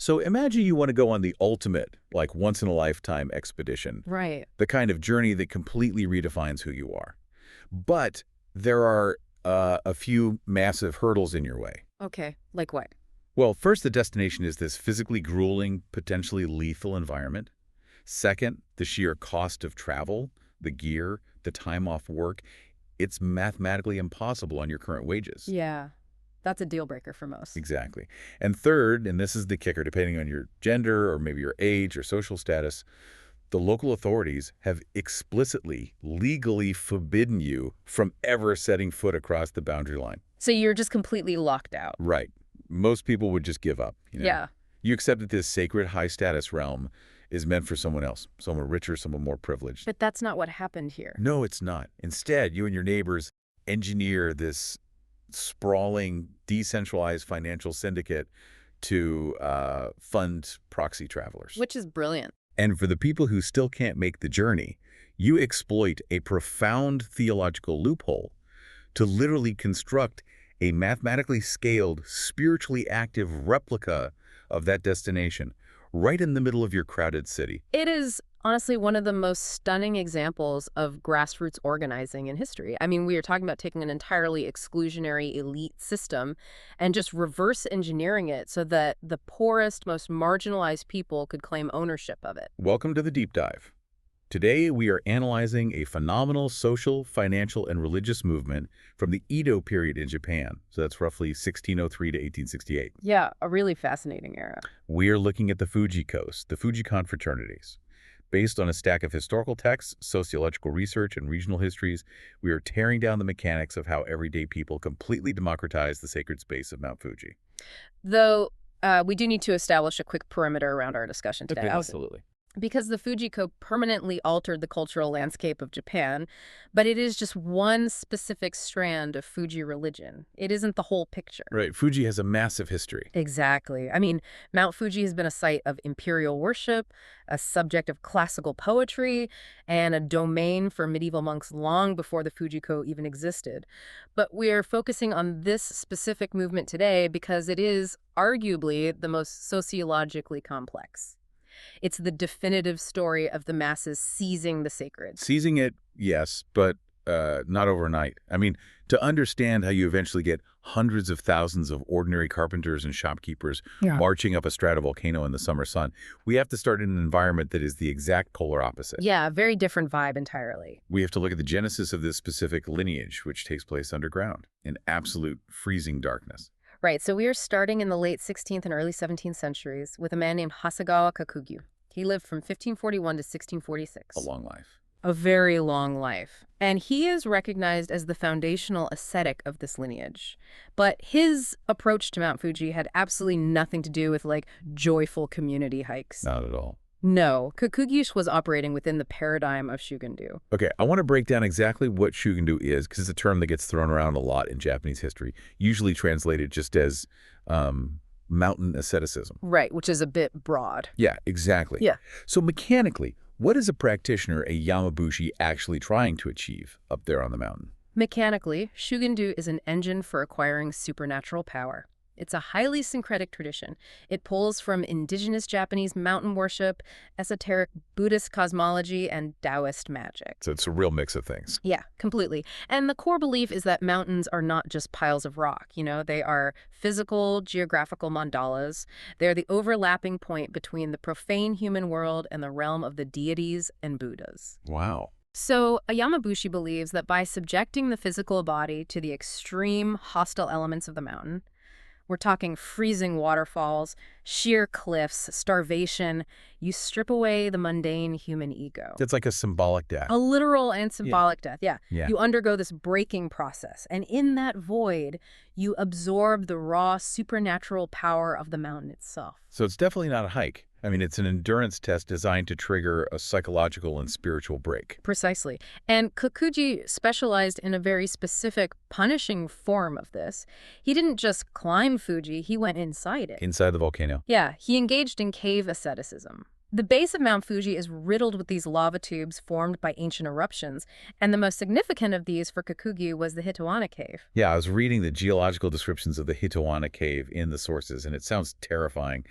So imagine you want to go on the ultimate, like once-in-a-lifetime expedition. Right. The kind of journey that completely redefines who you are. But there are a few massive hurdles in your way. Okay. Like what? Well, first, the destination is this physically grueling, potentially lethal environment. Second, the sheer cost of travel, the gear, the time off work. It's mathematically impossible on your current wages. Yeah. That's a deal breaker for most. Exactly. And third, and this is the kicker, depending on your gender or maybe your age or social status, the local authorities have explicitly, legally forbidden you from ever setting foot across the boundary line. So you're just completely locked out. Right. Most people would just give up. Yeah. You accept that this sacred high-status realm is meant for someone else, someone richer, someone more privileged. But that's not what happened here. No, it's not. Instead, you and your neighbors engineer this sprawling, decentralized financial syndicate to fund proxy travelers. Which is brilliant. And for the people who still can't make the journey, you exploit a profound theological loophole to literally construct a mathematically scaled, spiritually active replica of that destination right in the middle of your crowded city. It is honestly one of the most stunning examples of grassroots organizing in history. I mean, we are talking about taking an entirely exclusionary elite system and just reverse engineering it so that the poorest, most marginalized people could claim ownership of it. Welcome to the deep dive. Today, we are analyzing a phenomenal social, financial, and religious movement from the Edo period in Japan. So that's roughly 1603 to 1868. Yeah, a really fascinating era. We are looking at the Fujikōs, the Fuji confraternities. Based on a stack of historical texts, sociological research, and regional histories, we are tearing down the mechanics of how everyday people completely democratized the sacred space of Mount Fuji. Though we do need to establish a quick perimeter around our discussion today. Okay, absolutely. Because the Fujikō permanently altered the cultural landscape of Japan, but it is just one specific strand of Fuji religion. It isn't the whole picture. Right. Fuji has a massive history. Exactly. I mean, Mount Fuji has been a site of imperial worship, a subject of classical poetry, and a domain for medieval monks long before the Fujikō even existed. But we're focusing on this specific movement today because it is arguably the most sociologically complex. It's the definitive story of the masses seizing the sacred. Seizing it, yes, but not overnight. I mean, to understand how you eventually get hundreds of thousands of ordinary carpenters and shopkeepers marching up a stratovolcano in the summer sun, we have to start in an environment that is the exact polar opposite. Yeah, very different vibe entirely. We have to look at the genesis of this specific lineage, which takes place underground in absolute freezing darkness. Right, so we are starting in the late 16th and early 17th centuries with a man named Hasegawa Kakugyu. He lived from 1541 to 1646. A long life. A very long life. And he is recognized as the foundational ascetic of this lineage. But his approach to Mount Fuji had absolutely nothing to do with, like, joyful community hikes. Not at all. No, Kakugyu was operating within the paradigm of Shugendu. Okay, I want to break down exactly what Shugendu is, because it's a term that gets thrown around a lot in Japanese history, usually translated just as mountain asceticism. Right, which is a bit broad. Yeah, exactly. Yeah. So mechanically, what is a practitioner, a Yamabushi, actually trying to achieve up there on the mountain? Mechanically, Shugendu is an engine for acquiring supernatural power. It's a highly syncretic tradition. It pulls from indigenous Japanese mountain worship, esoteric Buddhist cosmology, and Taoist magic. So it's a real mix of things. Yeah, completely. And the core belief is that mountains are not just piles of rock. You know, they are physical, geographical mandalas. They're the overlapping point between the profane human world and the realm of the deities and Buddhas. Wow. So, a Yamabushi believes that by subjecting the physical body to the extreme hostile elements of the mountain, we're talking freezing waterfalls, sheer cliffs, starvation. You strip away the mundane human ego. It's like a symbolic death. A literal and symbolic death, yeah. Yeah. You undergo this breaking process. And in that void, you absorb the raw supernatural power of the mountain itself. So it's definitely not a hike. I mean, it's an endurance test designed to trigger a psychological and spiritual break. Precisely. And Kakugyu specialized in a very specific, punishing form of this. He didn't just climb Fuji, he went inside it. Inside the volcano. Yeah, he engaged in cave asceticism. The base of Mount Fuji is riddled with these lava tubes formed by ancient eruptions, and the most significant of these for Kakugyu was the Hitowana Cave. Yeah, I was reading the geological descriptions of the Hitowana Cave in the sources, and it sounds terrifying.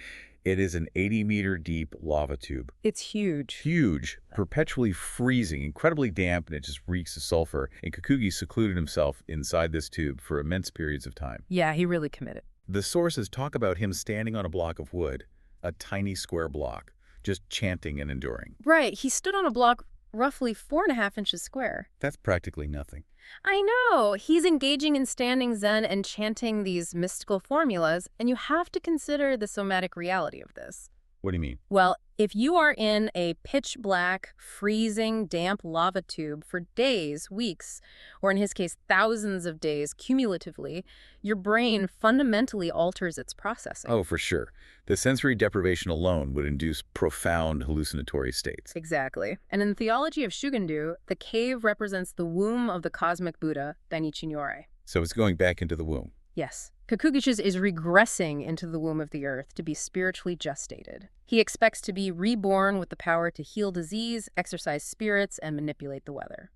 It is an 80-meter-deep lava tube. It's huge. Huge, perpetually freezing, incredibly damp, and it just reeks of sulfur. And Kokugi secluded himself inside this tube for immense periods of time. Yeah, he really committed. The sources talk about him standing on a block of wood, a tiny square block, just chanting and enduring. Right, he stood on a block roughly 4.5 inches square. That's practically nothing. I know. He's engaging in standing Zen and chanting these mystical formulas, and you have to consider the somatic reality of this. What do you mean? Well, if you are in a pitch black, freezing, damp lava tube for days, weeks, or in his case, thousands of days cumulatively, your brain fundamentally alters its processing. Oh, for sure. The sensory deprivation alone would induce profound hallucinatory states. Exactly. And in the theology of Shugendu, the cave represents the womb of the cosmic Buddha, Dainichi Nyorai. So it's going back into the womb. Yes. Kokugi's is regressing into the womb of the earth to be spiritually gestated. He expects to be reborn with the power to heal disease, exorcise spirits, and manipulate the weather.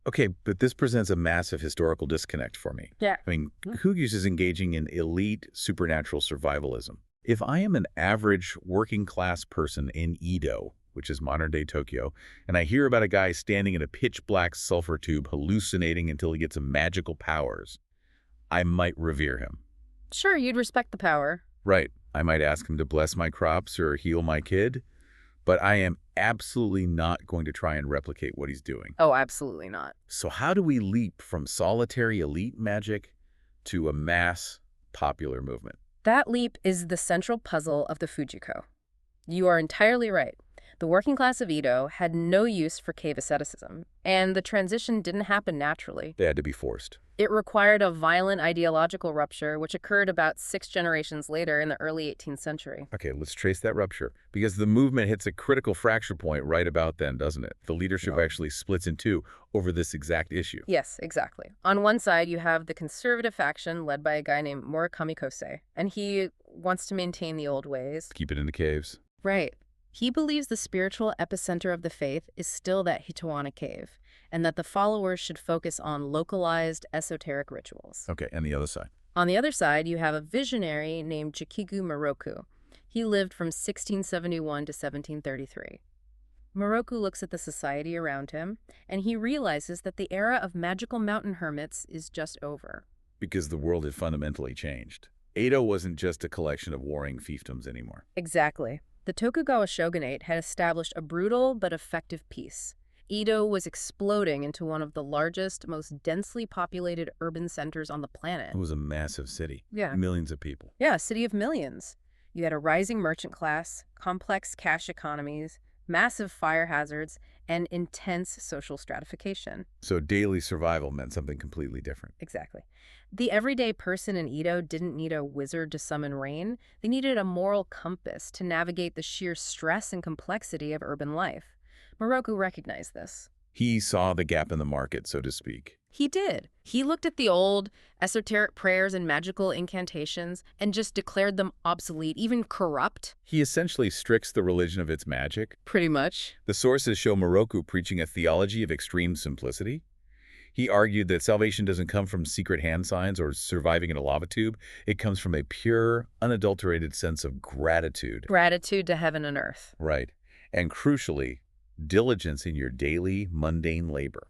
Okay, but this presents a massive historical disconnect for me. Yeah. I mean, Kokugi's is engaging in elite supernatural survivalism. If I am an average working-class person in Edo, which is modern-day Tokyo, and I hear about a guy standing in a pitch-black sulfur tube hallucinating until he gets some magical powers, I might revere him. Sure, you'd respect the power. Right. I might ask him to bless my crops or heal my kid, but I am absolutely not going to try and replicate what he's doing. Oh, absolutely not. So how do we leap from solitary elite magic to a mass popular movement? That leap is the central puzzle of the Fujikō. You are entirely right. The working class of Edo had no use for cave asceticism, and the transition didn't happen naturally. They had to be forced. It required a violent ideological rupture, which occurred about 6 generations later in the early 18th century. Okay, let's trace that rupture, because the movement hits a critical fracture point right about then, doesn't it? The leadership actually splits in two over this exact issue. Yes, exactly. On one side, you have the conservative faction led by a guy named Murakami Kosei, and he wants to maintain the old ways. Keep it in the caves. Right. He believes the spiritual epicenter of the faith is still that Hitowana cave, and that the followers should focus on localized esoteric rituals. Okay, and the other side. On the other side, you have a visionary named Jikigu Moroku. He lived from 1671 to 1733. Moroku looks at the society around him, and he realizes that the era of magical mountain hermits is just over. Because the world had fundamentally changed. Edo wasn't just a collection of warring fiefdoms anymore. Exactly. The Tokugawa shogunate had established a brutal but effective peace. Edo was exploding into one of the largest, most densely populated urban centers on the planet. It was a massive city. Yeah. Millions of people. Yeah, a city of millions. You had a rising merchant class, complex cash economies, massive fire hazards, and intense social stratification. So daily survival meant something completely different. Exactly. The everyday person in Edo didn't need a wizard to summon rain. They needed a moral compass to navigate the sheer stress and complexity of urban life. Moroku recognized this. He saw the gap in the market, so to speak. He did. He looked at the old esoteric prayers and magical incantations and just declared them obsolete, even corrupt. He essentially strips the religion of its magic. Pretty much. The sources show Moroku preaching a theology of extreme simplicity. He argued that salvation doesn't come from secret hand signs or surviving in a lava tube. It comes from a pure, unadulterated sense of gratitude. Gratitude to heaven and earth. Right. And crucially, diligence in your daily, mundane labor.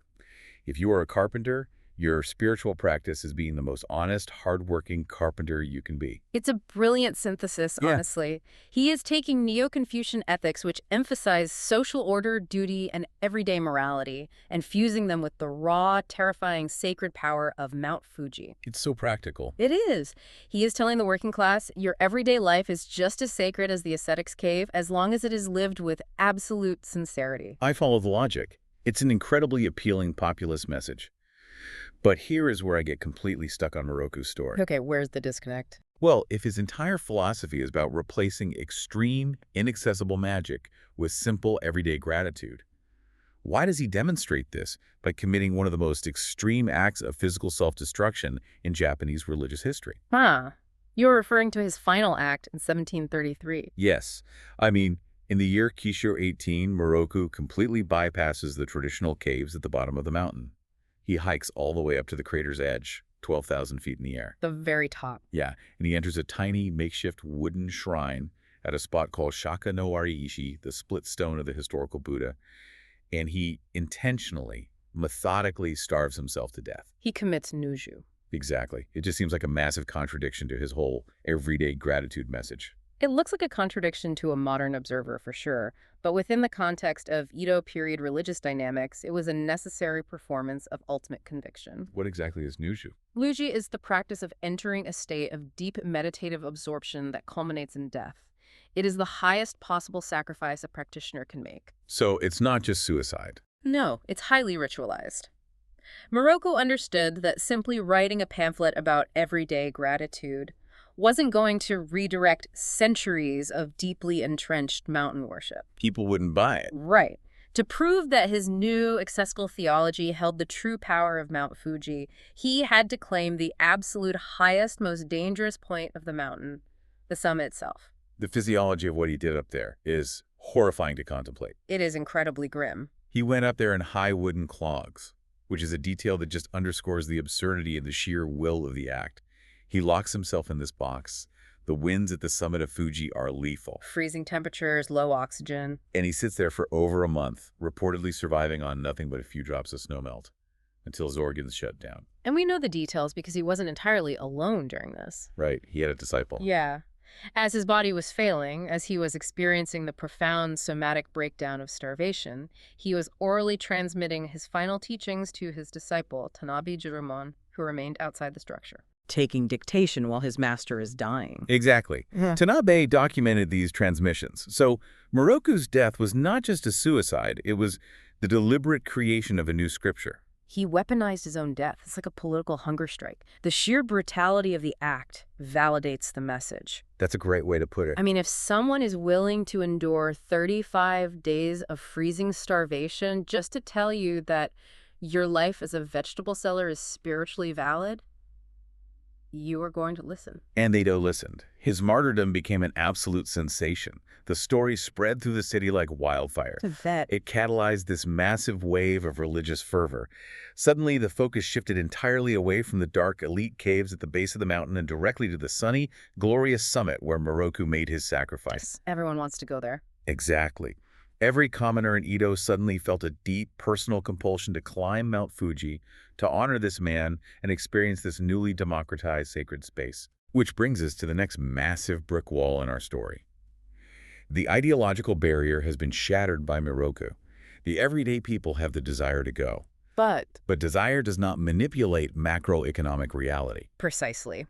If you are a carpenter, your spiritual practice is being the most honest, hardworking carpenter you can be. It's a brilliant synthesis, Yeah. honestly. He is taking Neo-Confucian ethics, which emphasize social order, duty, and everyday morality, and fusing them with the raw, terrifying, sacred power of Mount Fuji. It's so practical. It is. He is telling the working class, your everyday life is just as sacred as the ascetic's cave, as long as it is lived with absolute sincerity. I follow the logic. It's an incredibly appealing populist message. But here is where I get completely stuck on Moroku's story. Okay, where's the disconnect? Well, if his entire philosophy is about replacing extreme, inaccessible magic with simple, everyday gratitude, why does he demonstrate this by committing one of the most extreme acts of physical self-destruction in Japanese religious history? You're referring to his final act in 1733. Yes. I mean, in the year Kisho 18, Moroku completely bypasses the traditional caves at the bottom of the mountain. He hikes all the way up to the crater's edge, 12,000 feet in the air. The very top. Yeah, and he enters a tiny makeshift wooden shrine at a spot called Shaka no Wari-ishi, the split stone of the historical Buddha, and he intentionally, methodically starves himself to death. He commits nuju. Exactly. It just seems like a massive contradiction to his whole everyday gratitude message. It looks like a contradiction to a modern observer for sure, but within the context of Edo-period religious dynamics, it was a necessary performance of ultimate conviction. What exactly is Nushu? Luji is the practice of entering a state of deep meditative absorption that culminates in death. It is the highest possible sacrifice a practitioner can make. So it's not just suicide. No, it's highly ritualized. Morocco understood that simply writing a pamphlet about everyday gratitude wasn't going to redirect centuries of deeply entrenched mountain worship. People wouldn't buy it. Right. To prove that his new accessible theology held the true power of Mount Fuji, he had to claim the absolute highest, most dangerous point of the mountain, the summit itself. The physiology of what he did up there is horrifying to contemplate. It is incredibly grim. He went up there in high wooden clogs, which is a detail that just underscores the absurdity and the sheer will of the act. He locks himself in this box. The winds at the summit of Fuji are lethal. Freezing temperatures, low oxygen. And he sits there for over a month, reportedly surviving on nothing but a few drops of snowmelt, until his organs shut down. And we know the details because he wasn't entirely alone during this. Right, he had a disciple. Yeah. As his body was failing, as he was experiencing the profound somatic breakdown of starvation, he was orally transmitting his final teachings to his disciple, Tanabe Jurumon, who remained outside the structure. Taking dictation while his master is dying. Exactly. Tanabe documented these transmissions. So Moroku's death was not just a suicide, it was the deliberate creation of a new scripture. He weaponized his own death. It's like a political hunger strike. The sheer brutality of the act validates the message. That's a great way to put it. I mean, if someone is willing to endure 35 days of freezing starvation just to tell you that your life as a vegetable seller is spiritually valid, you are going to listen. And Edo listened. His martyrdom became an absolute sensation. The story spread through the city like wildfire. It catalyzed this massive wave of religious fervor. Suddenly, the focus shifted entirely away from the dark elite caves at the base of the mountain and directly to the sunny, glorious summit where Moroku made his sacrifice. Everyone wants to go there. Exactly. Every commoner in Edo suddenly felt a deep personal compulsion to climb Mount Fuji, to honor this man and experience this newly democratized sacred space. Which brings us to the next massive brick wall in our story. The ideological barrier has been shattered by Moroku. The everyday people have the desire to go. But desire does not manipulate macroeconomic reality. precisely.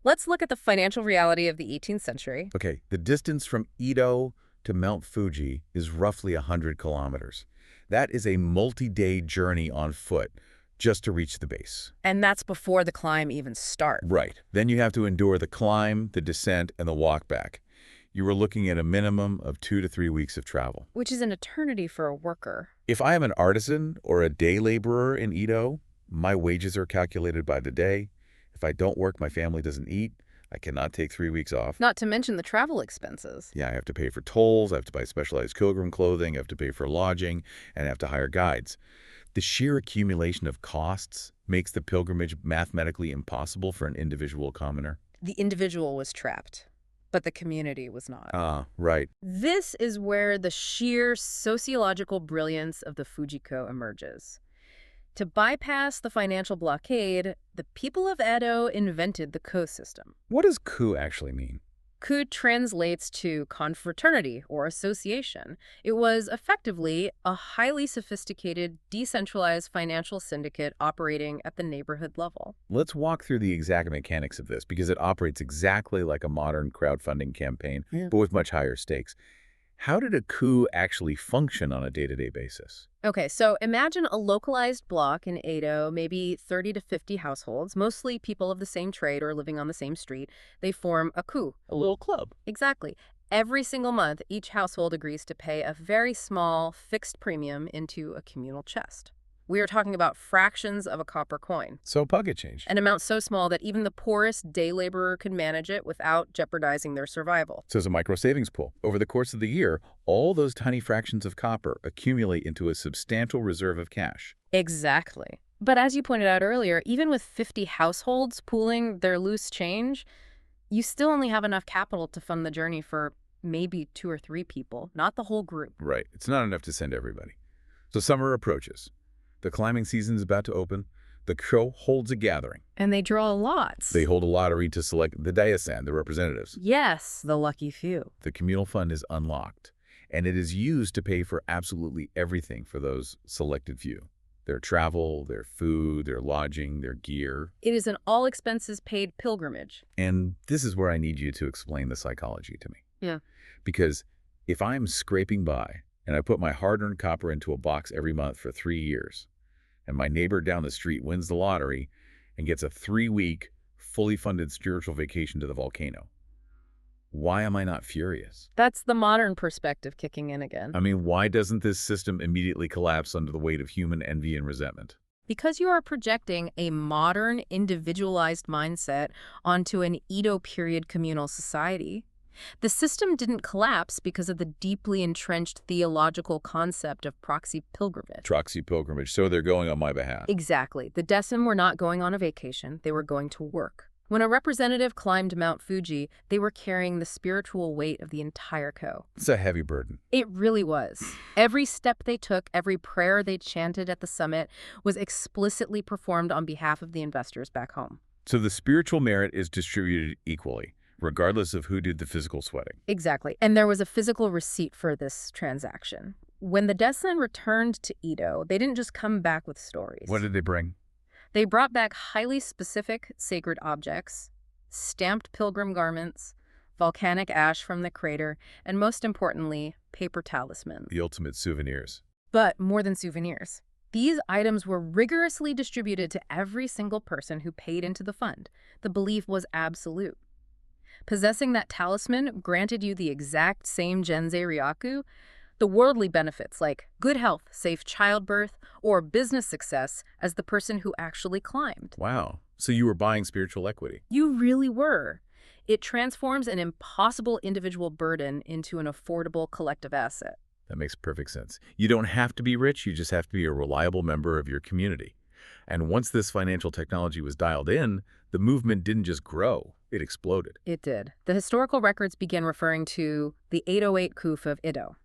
Let's look at the financial reality of the 18th century. Okay, the distance from Edo to Mount Fuji is roughly 100 kilometers. That is a multi-day journey on foot just to reach the base. And that's before the climb even starts. Right. Then you have to endure the climb, the descent, and the walk back. You were looking at a minimum of 2 to 3 weeks of travel. Which is an eternity for a worker. If I am an artisan or a day laborer in Edo, my wages are calculated by the day. If I don't work, my family doesn't eat. I cannot take 3 weeks off. Not to mention the travel expenses. Yeah, I have to pay for tolls, I have to buy specialized pilgrim clothing, I have to pay for lodging, and I have to hire guides. The sheer accumulation of costs makes the pilgrimage mathematically impossible for an individual commoner. The individual was trapped, but the community was not. Ah, right. This is where the sheer sociological brilliance of the Fujikō emerges. To bypass the financial blockade, the people of Edo invented the ko system. What does ku actually mean? Ku translates to confraternity or association. It was effectively a highly sophisticated, decentralized financial syndicate operating at the neighborhood level. Let's walk through the exact mechanics of this because it operates exactly like a modern crowdfunding campaign, but with much higher stakes. How did a ku actually function on a day-to-day basis? Okay, so imagine a localized block in Edo, maybe 30 to 50 households, mostly people of the same trade or living on the same street. They form a ku. A little club. Exactly. Every single month, each household agrees to pay a very small, fixed premium into a communal chest. We are talking about fractions of a copper coin. So pocket change. An amount so small that even the poorest day laborer could manage it without jeopardizing their survival. So it's a micro savings pool. Over the course of the year, all those tiny fractions of copper accumulate into a substantial reserve of cash. Exactly. But as you pointed out earlier, even with 50 households pooling their loose change, you still only have enough capital to fund the journey for maybe 2 or 3 people, not the whole group. Right. It's not enough to send everybody. So summer approaches. The climbing season is about to open. The show holds a gathering. And they draw lots. They hold a lottery to select the daesan, the representatives. Yes, the lucky few. The communal fund is unlocked, and it is used to pay for absolutely everything for those selected few. Their travel, their food, their lodging, their gear. It is an all-expenses-paid pilgrimage. And this is where I need you to explain the psychology to me. Yeah. Because if I'm scraping by and I put my hard-earned copper into a box every month for 3 years, and my neighbor down the street wins the lottery and gets a 3-week, fully funded spiritual vacation to the volcano, why am I not furious? That's the modern perspective kicking in again. I mean, why doesn't this system immediately collapse under the weight of human envy and resentment? Because you are projecting a modern, individualized mindset onto an Edo-period communal society. The system didn't collapse because of the deeply entrenched theological concept of proxy pilgrimage. Proxy pilgrimage, so they're going on my behalf. Exactly. The Decem were not going on a vacation, they were going to work. When a representative climbed Mount Fuji, they were carrying the spiritual weight of the entire Ko. It's a heavy burden. It really was. Every step they took, every prayer they chanted at the summit was explicitly performed on behalf of the investors back home. So the spiritual merit is distributed equally, regardless of who did the physical sweating. Exactly. And there was a physical receipt for this transaction. When the Decen returned to Edo, they didn't just come back with stories. What did they bring? They brought back highly specific sacred objects, stamped pilgrim garments, volcanic ash from the crater, and most importantly, paper talismans. The ultimate souvenirs. But more than souvenirs. These items were rigorously distributed to every single person who paid into the fund. The belief was absolute. Possessing that talisman granted you the exact same Genzei Ryaku, the worldly benefits like good health, safe childbirth, or business success as the person who actually climbed. Wow. So you were buying spiritual equity. You really were. It transforms an impossible individual burden into an affordable collective asset. That makes perfect sense. You don't have to be rich, you just have to be a reliable member of your community. And once this financial technology was dialed in, the movement didn't just grow, it exploded. It did. The historical records begin referring to the 808 coup of Edo.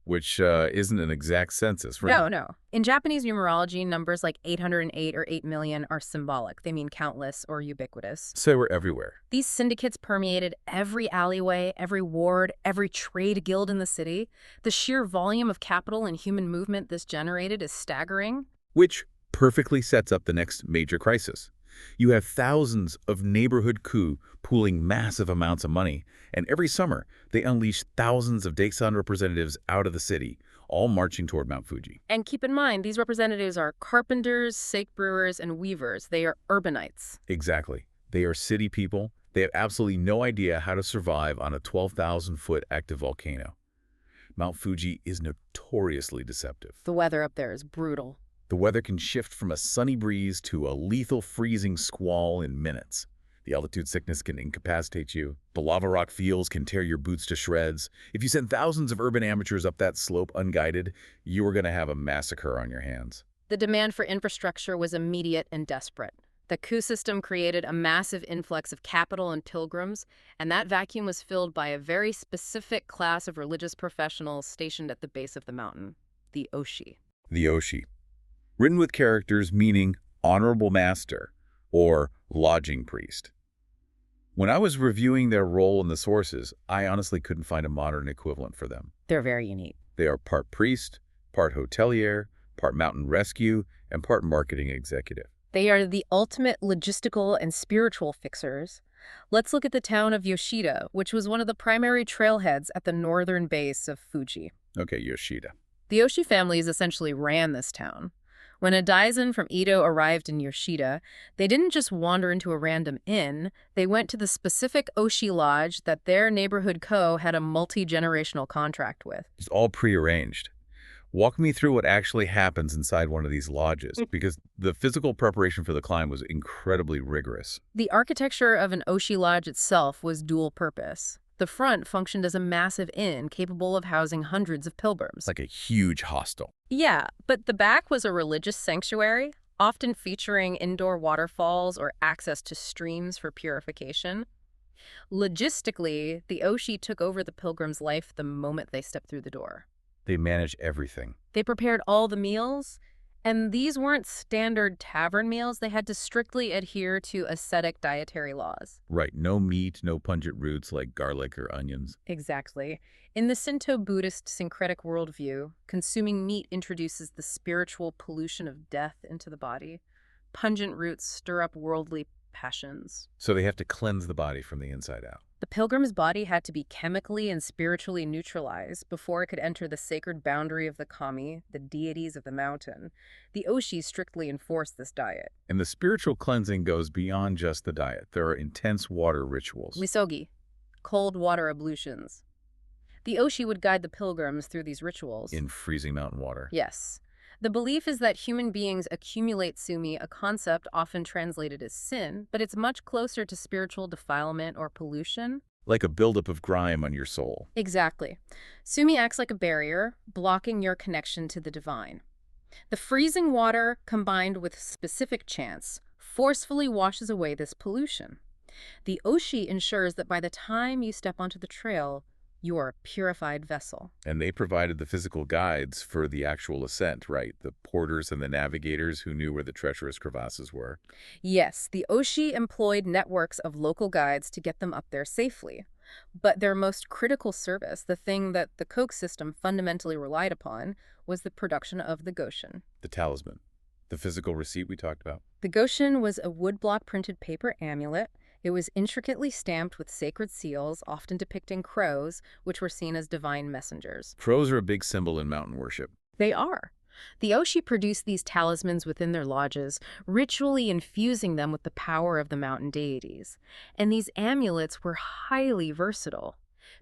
Which isn't an exact census, right? No. In Japanese numerology, numbers like 808 or 8 million are symbolic. They mean countless or ubiquitous. So we're everywhere. These syndicates permeated every alleyway, every ward, every trade guild in the city. The sheer volume of capital and human movement this generated is staggering. Which perfectly sets up the next major crisis. You have thousands of neighborhood coup pooling massive amounts of money, and every summer they unleash thousands of daesan representatives out of the city, all marching toward Mount Fuji. And keep in mind, these representatives are carpenters, sake brewers, and weavers. They are urbanites. Exactly. They are city people. They have absolutely no idea how to survive on a 12,000-foot active volcano. Mount Fuji is notoriously deceptive. The weather up there is brutal. The weather can shift from a sunny breeze to a lethal freezing squall in minutes. The altitude sickness can incapacitate you. The lava rock fields can tear your boots to shreds. If you send thousands of urban amateurs up that slope unguided, you are going to have a massacre on your hands. The demand for infrastructure was immediate and desperate. The coup system created a massive influx of capital and pilgrims, and that vacuum was filled by a very specific class of religious professionals stationed at the base of the mountain, the Oshi. The Oshi. Written with characters meaning honorable master or lodging priest. When I was reviewing their role in the sources, I honestly couldn't find a modern equivalent for them. They're very unique. They are part priest, part hotelier, part mountain rescue, and part marketing executive. They are the ultimate logistical and spiritual fixers. Let's look at the town of Yoshida, which was one of the primary trailheads at the northern base of Fuji. Okay, Yoshida. The Oshi families essentially ran this town. When a daisen from Edo arrived in Yoshida, they didn't just wander into a random inn, they went to the specific Oshi lodge that their neighborhood ko had a multi-generational contract with. It's all prearranged. Walk me through what actually happens inside one of these lodges, because the physical preparation for the climb was incredibly rigorous. The architecture of an Oshi lodge itself was dual purpose. The front functioned as a massive inn capable of housing hundreds of pilgrims. It's like a huge hostel. Yeah, but the back was a religious sanctuary, often featuring indoor waterfalls or access to streams for purification. Logistically, the Oshi took over the pilgrim's life the moment they stepped through the door. They manage everything. They prepared all the meals, and these weren't standard tavern meals. They had to strictly adhere to ascetic dietary laws. Right, no meat, no pungent roots like garlic or onions. Exactly. In the Shinto-Buddhist syncretic worldview, consuming meat introduces the spiritual pollution of death into the body. Pungent roots stir up worldly passions. So they have to cleanse the body from the inside out. The pilgrim's body had to be chemically and spiritually neutralized before it could enter the sacred boundary of the kami, the deities of the mountain. The Oshi strictly enforced this diet. And the spiritual cleansing goes beyond just the diet. There are intense water rituals. Misogi, cold water ablutions. The Oshi would guide the pilgrims through these rituals. In freezing mountain water. Yes. The belief is that human beings accumulate sumi, a concept often translated as sin, but it's much closer to spiritual defilement or pollution. Like a buildup of grime on your soul. Exactly. Sumi acts like a barrier, blocking your connection to the divine. The freezing water, combined with specific chants, forcefully washes away this pollution. The Oshi ensures that by the time you step onto the trail, you are a purified vessel. And they provided the physical guides for the actual ascent, right? The porters and the navigators who knew where the treacherous crevasses were. Yes, the Oshi employed networks of local guides to get them up there safely. But their most critical service, the thing that the Koch system fundamentally relied upon, was the production of the goshin. The talisman. The physical receipt we talked about. The goshin was a woodblock printed paper amulet. It was intricately stamped with sacred seals, often depicting crows, which were seen as divine messengers. Crows are a big symbol in mountain worship. They are. The Oshi produced these talismans within their lodges, ritually infusing them with the power of the mountain deities. And these amulets were highly versatile.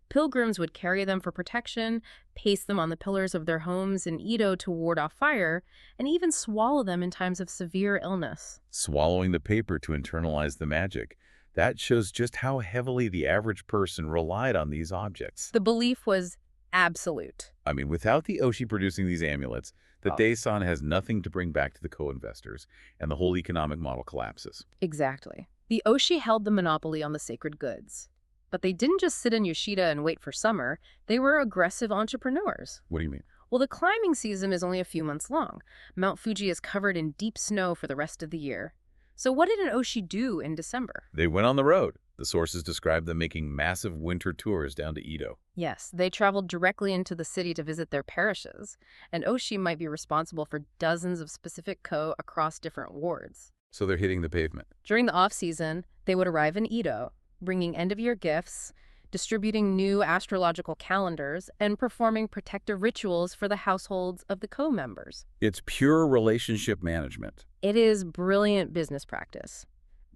Pilgrims would carry them for protection, paste them on the pillars of their homes in Edo to ward off fire, and even swallow them in times of severe illness. Swallowing the paper to internalize the magic. That shows just how heavily the average person relied on these objects. The belief was absolute. I mean, without the Oshi producing these amulets, the Daesan has nothing to bring back to the co-investors, and the whole economic model collapses. Exactly. The Oshi held the monopoly on the sacred goods. But they didn't just sit in Yoshida and wait for summer. They were aggressive entrepreneurs. What do you mean? Well, the climbing season is only a few months long. Mount Fuji is covered in deep snow for the rest of the year. So what did an Oshi do in December? They went on the road. The sources describe them making massive winter tours down to Edo. Yes, they traveled directly into the city to visit their parishes. An Oshi might be responsible for dozens of specific ko across different wards. So they're hitting the pavement. During the off-season, they would arrive in Edo, bringing end-of-year gifts, distributing new astrological calendars, and performing protective rituals for the households of the co-members. It's pure relationship management. It is brilliant business practice.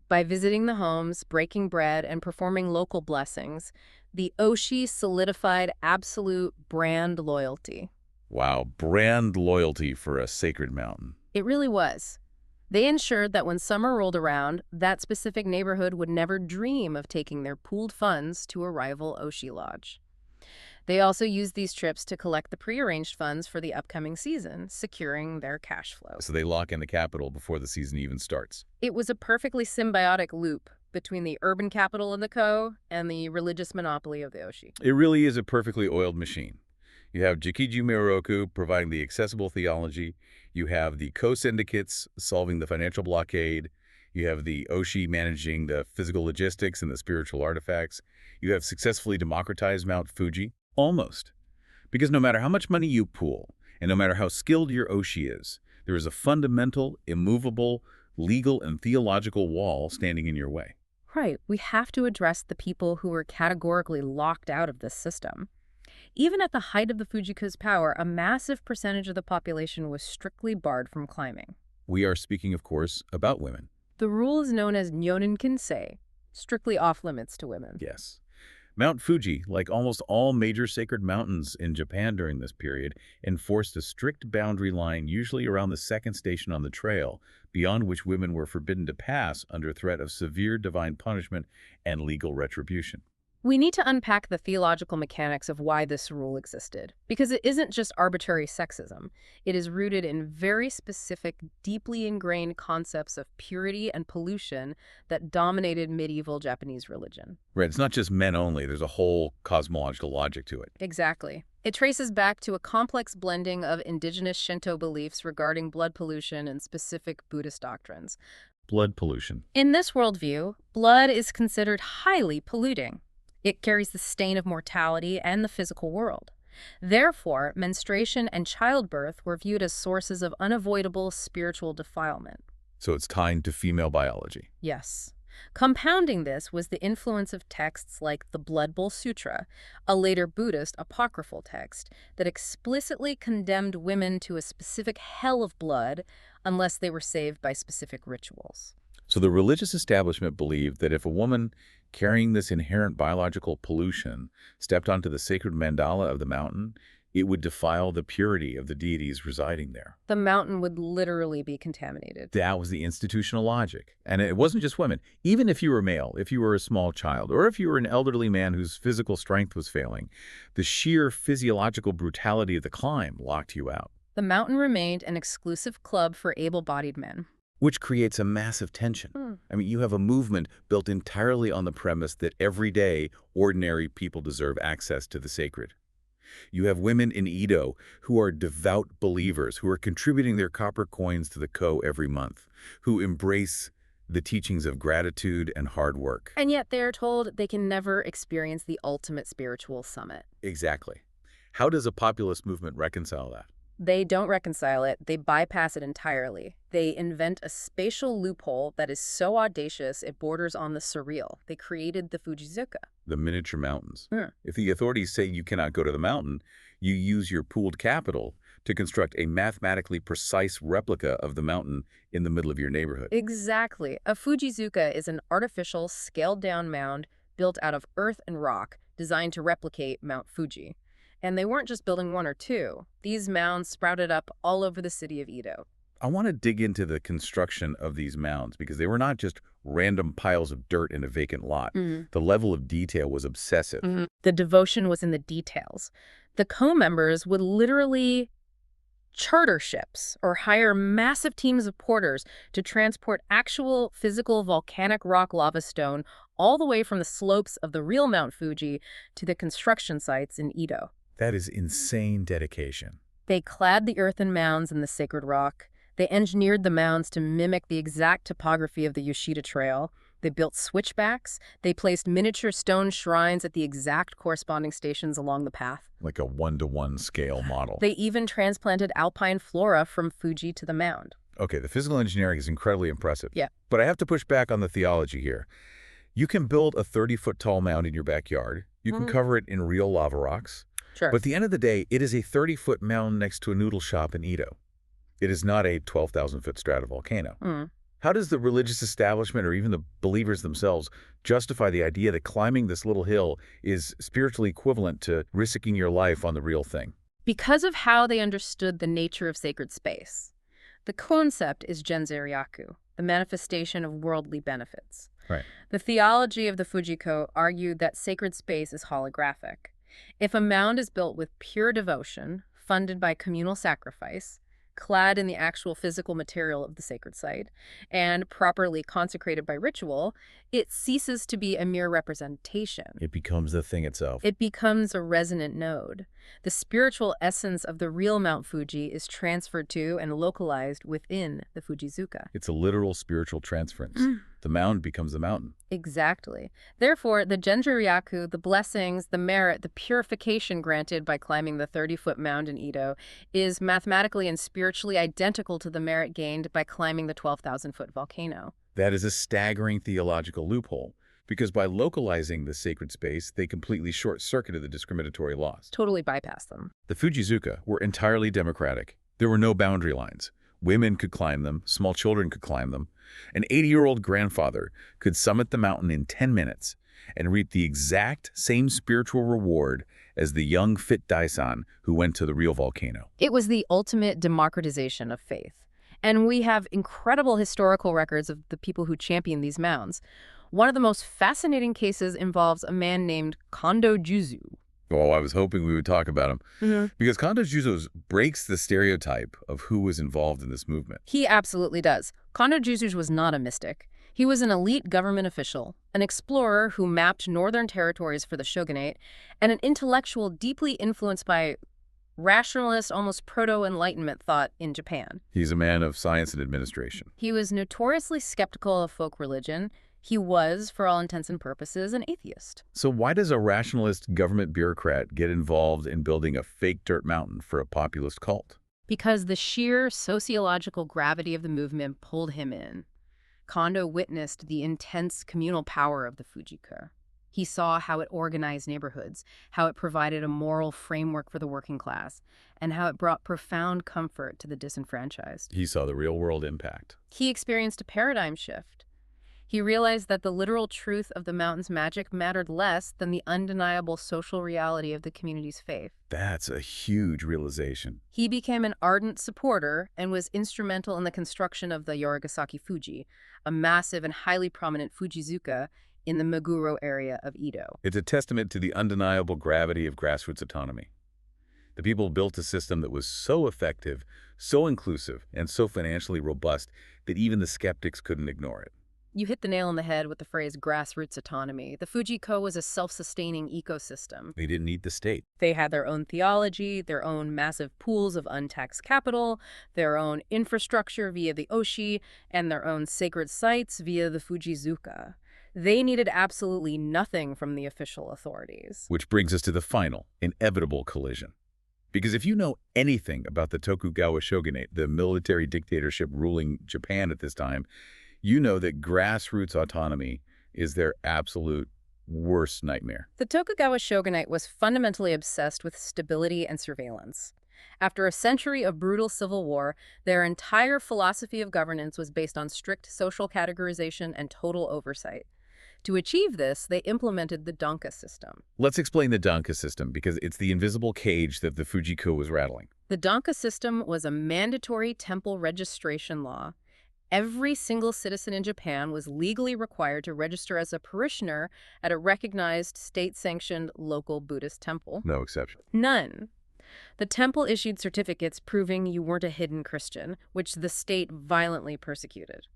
By visiting the homes, breaking bread, and performing local blessings, the Oshi solidified absolute brand loyalty. Wow, brand loyalty for a sacred mountain. It really was. They ensured that when summer rolled around, that specific neighborhood would never dream of taking their pooled funds to a rival Oshi lodge. They also used these trips to collect the prearranged funds for the upcoming season, securing their cash flow. So they lock in the capital before the season even starts. It was a perfectly symbiotic loop between the urban capital of the Ko and the religious monopoly of the Oshi. It really is a perfectly oiled machine. You have Jikiju Miroku providing the accessible theology. You have the co-syndicates solving the financial blockade. You have the Oshi managing the physical logistics and the spiritual artifacts. You have successfully democratized Mount Fuji. Almost. Because no matter how much money you pool, and no matter how skilled your Oshi is, there is a fundamental, immovable, legal, and theological wall standing in your way. Right. We have to address the people who were categorically locked out of this system. Even at the height of the Fujiko's power, a massive percentage of the population was strictly barred from climbing. We are speaking, of course, about women. The rule is known as Nyonin Kinsei, strictly off-limits to women. Yes. Mount Fuji, like almost all major sacred mountains in Japan during this period, enforced a strict boundary line usually around the second station on the trail, beyond which women were forbidden to pass under threat of severe divine punishment and legal retribution. We need to unpack the theological mechanics of why this rule existed, because it isn't just arbitrary sexism. It is rooted in very specific, deeply ingrained concepts of purity and pollution that dominated medieval Japanese religion. Right, it's not just men only. There's a whole cosmological logic to it. Exactly. It traces back to a complex blending of indigenous Shinto beliefs regarding blood pollution and specific Buddhist doctrines. Blood pollution. In this worldview, blood is considered highly polluting. It carries the stain of mortality and the physical world. Therefore, menstruation and childbirth were viewed as sources of unavoidable spiritual defilement. So it's tied to female biology. Yes. Compounding this was the influence of texts like the Blood Bowl Sutra, a later Buddhist apocryphal text that explicitly condemned women to a specific hell of blood unless they were saved by specific rituals. So the religious establishment believed that if a woman carrying this inherent biological pollution stepped onto the sacred mandala of the mountain, it would defile the purity of the deities residing there. The mountain would literally be contaminated. That was the institutional logic. And it wasn't just women. Even if you were male, if you were a small child, or if you were an elderly man whose physical strength was failing, the sheer physiological brutality of the climb locked you out. The mountain remained an exclusive club for able-bodied men. Which creates a massive tension. I mean, you have a movement built entirely on the premise that every day, ordinary people deserve access to the sacred. You have women in Edo who are devout believers, who are contributing their copper coins to the ko every month, who embrace the teachings of gratitude and hard work. And yet they're told they can never experience the ultimate spiritual summit. Exactly. How does a populist movement reconcile that? They don't reconcile it. They bypass it entirely. They invent a spatial loophole that is so audacious it borders on the surreal. They created the Fujizuka. The miniature mountains. If the authorities say you cannot go to the mountain, you use your pooled capital to construct a mathematically precise replica of the mountain in the middle of your neighborhood. Exactly. A Fujizuka is an artificial, scaled-down mound built out of earth and rock designed to replicate Mount Fuji. And they weren't just building one or two. These mounds sprouted up all over the city of Edo. I want to dig into the construction of these mounds because they were not just random piles of dirt in a vacant lot. The level of detail was obsessive. The devotion was in the details. The co-members would literally charter ships or hire massive teams of porters to transport actual physical volcanic rock lava stone all the way from the slopes of the real Mount Fuji to the construction sites in Edo. That is insane dedication. They clad the earthen mounds in the sacred rock. They engineered the mounds to mimic the exact topography of the Yoshida Trail. They built switchbacks. They placed miniature stone shrines at the exact corresponding stations along the path. Like a one-to-one scale model. They even transplanted alpine flora from Fuji to the mound. Okay, the physical engineering is incredibly impressive. Yeah. But I have to push back on the theology here. You can build a 30-foot tall mound in your backyard. You can cover it in real lava rocks. Sure. But at the end of the day, it is a 30-foot mound next to a noodle shop in Edo. It is not a 12,000-foot stratovolcano. How does the religious establishment or even the believers themselves justify the idea that climbing this little hill is spiritually equivalent to risking your life on the real thing? Because of how they understood the nature of sacred space. The concept is Genzeryaku, the manifestation of worldly benefits. Right. The theology of the Fujikō argued that sacred space is holographic. If a mound is built with pure devotion, funded by communal sacrifice, clad in the actual physical material of the sacred site, and properly consecrated by ritual, it ceases to be a mere representation. It becomes the thing itself. It becomes a resonant node. The spiritual essence of the real Mount Fuji is transferred to and localized within the Fujizuka. It's a literal spiritual transference. The mound becomes the mountain. Exactly. Therefore, the Genjuryaku, the blessings, the merit, the purification granted by climbing the 30-foot mound in Edo is mathematically and spiritually identical to the merit gained by climbing the 12,000-foot volcano. That is a staggering theological loophole, because by localizing the sacred space, they completely short-circuited the discriminatory laws. Totally bypass them. The Fujizuka were entirely democratic. There were no boundary lines. Women could climb them, small children could climb them. An 80-year-old grandfather could summit the mountain in 10 minutes and reap the exact same spiritual reward as the young fit Daisan who went to the real volcano. It was the ultimate democratization of faith. And we have incredible historical records of the people who championed these mounds. One of the most fascinating cases involves a man named Kondo Juzu. Oh, I was hoping we would talk about him. Because Kondo Juzo breaks the stereotype of who was involved in this movement. He absolutely does. Kondo Juzu was not a mystic. He was an elite government official, an explorer who mapped northern territories for the shogunate, and an intellectual deeply influenced by rationalist, almost proto-Enlightenment thought in Japan. He's a man of science and administration. He was notoriously skeptical of folk religion. He was, for all intents and purposes, an atheist. So why does a rationalist government bureaucrat get involved in building a fake dirt mountain for a populist cult? Because the sheer sociological gravity of the movement pulled him in. Kondo witnessed the intense communal power of the Fujikō. He saw how it organized neighborhoods, how it provided a moral framework for the working class, and how it brought profound comfort to the disenfranchised. He saw the real-world impact. He experienced a paradigm shift. He realized that the literal truth of the mountain's magic mattered less than the undeniable social reality of the community's faith. That's a huge realization. He became an ardent supporter and was instrumental in the construction of the Yorigasaki Fuji, a massive and highly prominent Fujizuka in the Meguro area of Edo. It's a testament to the undeniable gravity of grassroots autonomy. The people built a system that was so effective, so inclusive, and so financially robust that even the skeptics couldn't ignore it. You hit the nail on the head with the phrase grassroots autonomy. The Fujikō was a self-sustaining ecosystem. They didn't need the state. They had their own theology, their own massive pools of untaxed capital, their own infrastructure via the Oshi, and their own sacred sites via the Fujizuka. They needed absolutely nothing from the official authorities. Which brings us to the final, inevitable collision. Because if you know anything about the Tokugawa shogunate, the military dictatorship ruling Japan at this time, you know that grassroots autonomy is their absolute worst nightmare. The Tokugawa shogunate was fundamentally obsessed with stability and surveillance. After a century of brutal civil war, their entire philosophy of governance was based on strict social categorization and total oversight. To achieve this, they implemented the danka system. Let's explain the danka system, because it's the invisible cage that the Fujikō was rattling. The danka system was a mandatory temple registration law. Every single citizen in Japan was legally required to register as a parishioner at a recognized state-sanctioned local Buddhist temple. No exception. None. The temple issued certificates proving you weren't a hidden Christian, which the state violently persecuted.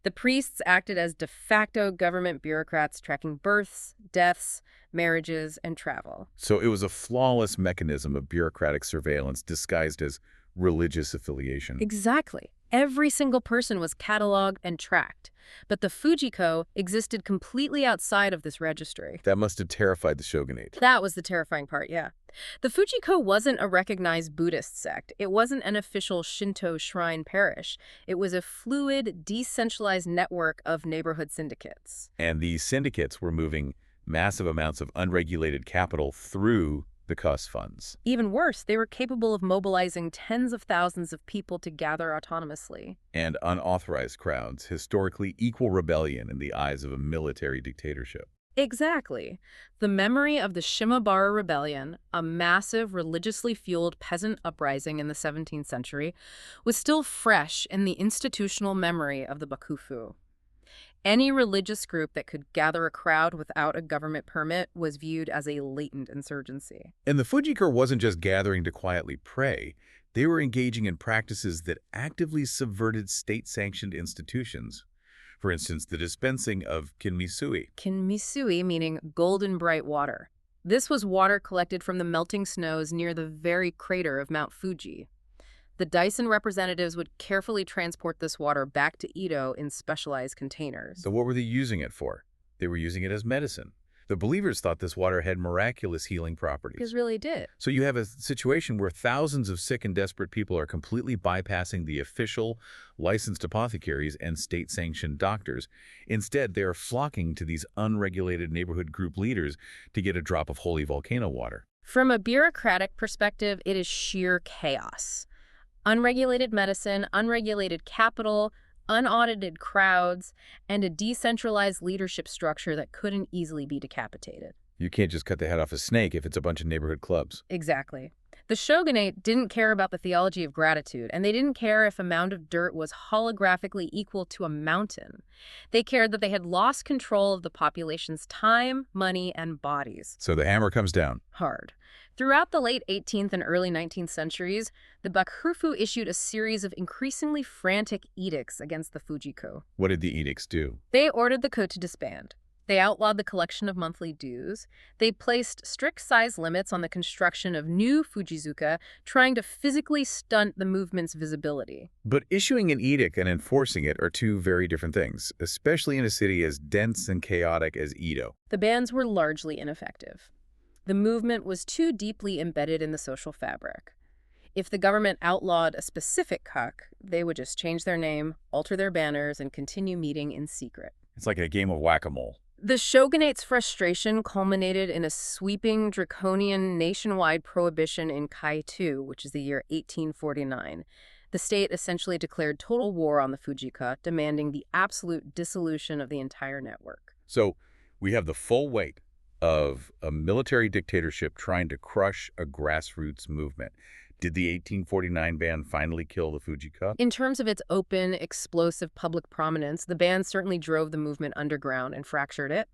The priests acted as de facto government bureaucrats tracking births, deaths, marriages, and travel. So it was a flawless mechanism of bureaucratic surveillance disguised as religious affiliation. Exactly. Every single person was cataloged and tracked, but the Fujikō existed completely outside of this registry. That must have terrified the shogunate. That was the terrifying part, yeah. The Fujikō wasn't a recognized Buddhist sect. It wasn't an official Shinto shrine parish. It was a fluid, decentralized network of neighborhood syndicates. And these syndicates were moving massive amounts of unregulated capital through the cost funds. Even worse, they were capable of mobilizing tens of thousands of people to gather autonomously. And unauthorized crowds, historically equal rebellion in the eyes of a military dictatorship. Exactly. The memory of the Shimabara Rebellion, a massive religiously fueled peasant uprising in the 17th century, was still fresh in the institutional memory of the Bakufu. Any religious group that could gather a crowd without a government permit was viewed as a latent insurgency. And the Fujikō wasn't just gathering to quietly pray. They were engaging in practices that actively subverted state-sanctioned institutions. For instance, the dispensing of kinmisui. Kinmisui meaning golden bright water. This was water collected from the melting snows near the very crater of Mount Fuji. The Daisen representatives would carefully transport this water back to Edo in specialized containers. So what were they using it for? They were using it as medicine. The believers thought this water had miraculous healing properties. It really did. So you have a situation where thousands of sick and desperate people are completely bypassing the official, licensed apothecaries and state-sanctioned doctors. Instead, they are flocking to these unregulated neighborhood group leaders to get a drop of holy volcano water. From a bureaucratic perspective, it is sheer chaos. Unregulated medicine, unregulated capital, unaudited crowds, and a decentralized leadership structure that couldn't easily be decapitated. You can't just cut the head off a snake if it's a bunch of neighborhood clubs. Exactly. The shogunate didn't care about the theology of gratitude, and they didn't care if a mound of dirt was holographically equal to a mountain. They cared that they had lost control of the population's time, money, and bodies. So the hammer comes down. Hard. Throughout the late 18th and early 19th centuries, the Bakufu issued a series of increasingly frantic edicts against the Fujikō. What did the edicts do? They ordered the ko to disband. They outlawed the collection of monthly dues. They placed strict size limits on the construction of new Fujizuka, trying to physically stunt the movement's visibility. But issuing an edict and enforcing it are two very different things, especially in a city as dense and chaotic as Edo. The bans were largely ineffective. The movement was too deeply embedded in the social fabric. If the government outlawed a specific kuk, they would just change their name, alter their banners, and continue meeting in secret. It's like a game of whack-a-mole. The shogunate's frustration culminated in a sweeping, draconian, nationwide prohibition in Kaitu, which is the year 1849. The state essentially declared total war on the Fujikō, demanding the absolute dissolution of the entire network. So we have the full weight of a military dictatorship trying to crush a grassroots movement. Did the 1849 ban finally kill the Fujikō? In terms of its open, explosive public prominence, the ban certainly drove the movement underground and fractured it.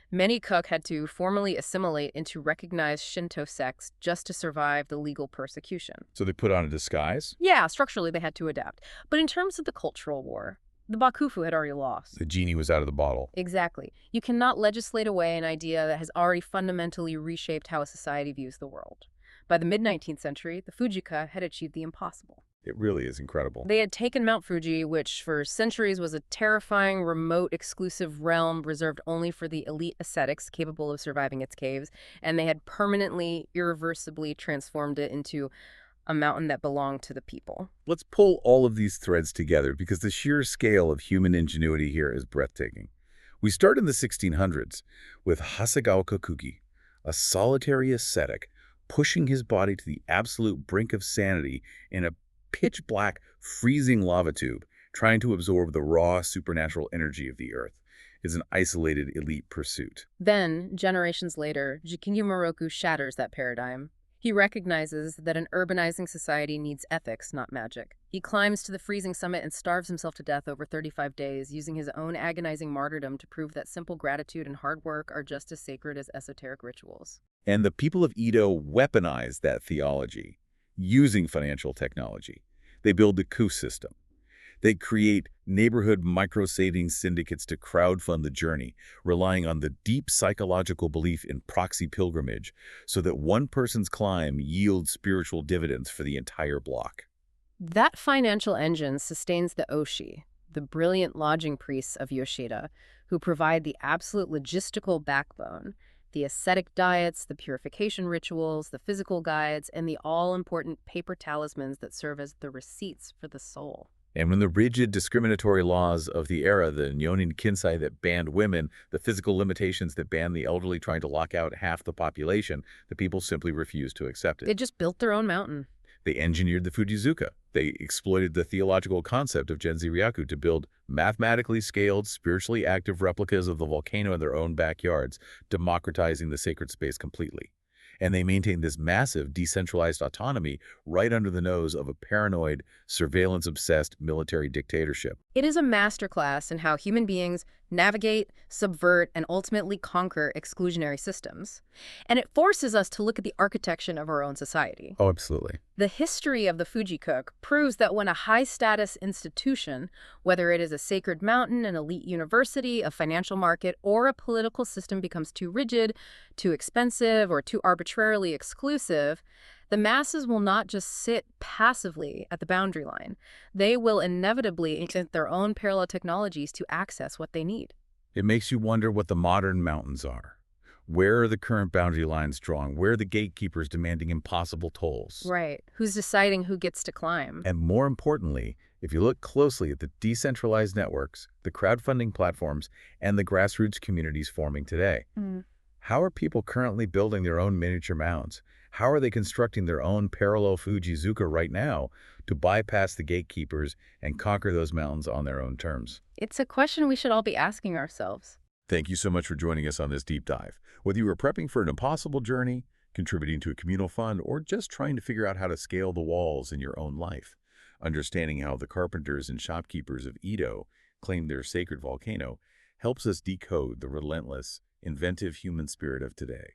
Many kuk had to formally assimilate into recognized Shinto sects just to survive the legal persecution. So they put on a disguise? Yeah, structurally they had to adapt. But in terms of the cultural war, the Bakufu had already lost. The genie was out of the bottle. Exactly. You cannot legislate away an idea that has already fundamentally reshaped how a society views the world. By the mid-19th century, the Fujikō had achieved the impossible. It really is incredible. They had taken Mount Fuji, which for centuries was a terrifying, remote, exclusive realm reserved only for the elite ascetics capable of surviving its caves, and they had permanently, irreversibly transformed it into a mountain that belonged to the people. Let's pull all of these threads together because the sheer scale of human ingenuity here is breathtaking. We start in the 1600s with Hasegawa Kokugi, a solitary ascetic pushing his body to the absolute brink of sanity in a pitch-black, freezing lava tube, trying to absorb the raw, supernatural energy of the earth. It's an isolated elite pursuit. Then, generations later, Jikinyu Moroku shatters that paradigm. He recognizes that an urbanizing society needs ethics, not magic. He climbs to the freezing summit and starves himself to death over 35 days, using his own agonizing martyrdom to prove that simple gratitude and hard work are just as sacred as esoteric rituals. And the people of Edo weaponize that theology using financial technology. They build the coup system. They create neighborhood micro-savings syndicates to crowdfund the journey, relying on the deep psychological belief in proxy pilgrimage so that one person's climb yields spiritual dividends for the entire block. That financial engine sustains the Oshi, the brilliant lodging priests of Yoshida, who provide the absolute logistical backbone, the ascetic diets, the purification rituals, the physical guides, and the all-important paper talismans that serve as the receipts for the soul. And when the rigid discriminatory laws of the era, the Nyonin Kinsai that banned women, the physical limitations that banned the elderly trying to lock out half the population, the people simply refused to accept it. They just built their own mountain. They engineered the Fujizuka. They exploited the theological concept of Genzi Ryaku to build mathematically scaled, spiritually active replicas of the volcano in their own backyards, democratizing the sacred space completely. And they maintained this massive decentralized autonomy right under the nose of a paranoid, surveillance-obsessed military dictatorship. It is a masterclass in how human beings navigate, subvert, and ultimately conquer exclusionary systems. And it forces us to look at the architecture of our own society. Oh, absolutely. The history of the Fujikō proves that when a high-status institution, whether it is a sacred mountain, an elite university, a financial market, or a political system becomes too rigid, too expensive, or too arbitrarily exclusive, the masses will not just sit passively at the boundary line. They will inevitably invent their own parallel technologies to access what they need. It makes you wonder what the modern mountains are. Where are the current boundary lines drawn? Where are the gatekeepers demanding impossible tolls? Right. Who's deciding who gets to climb? And more importantly, if you look closely at the decentralized networks, the crowdfunding platforms, and the grassroots communities forming today, how are people currently building their own miniature mounds? How are they constructing their own parallel Fujizuka right now to bypass the gatekeepers and conquer those mountains on their own terms? It's a question we should all be asking ourselves. Thank you so much for joining us on this deep dive. Whether you are prepping for an impossible journey, contributing to a communal fund, or just trying to figure out how to scale the walls in your own life. Understanding how the carpenters and shopkeepers of Edo claimed their sacred volcano helps us decode the relentless, inventive human spirit of today.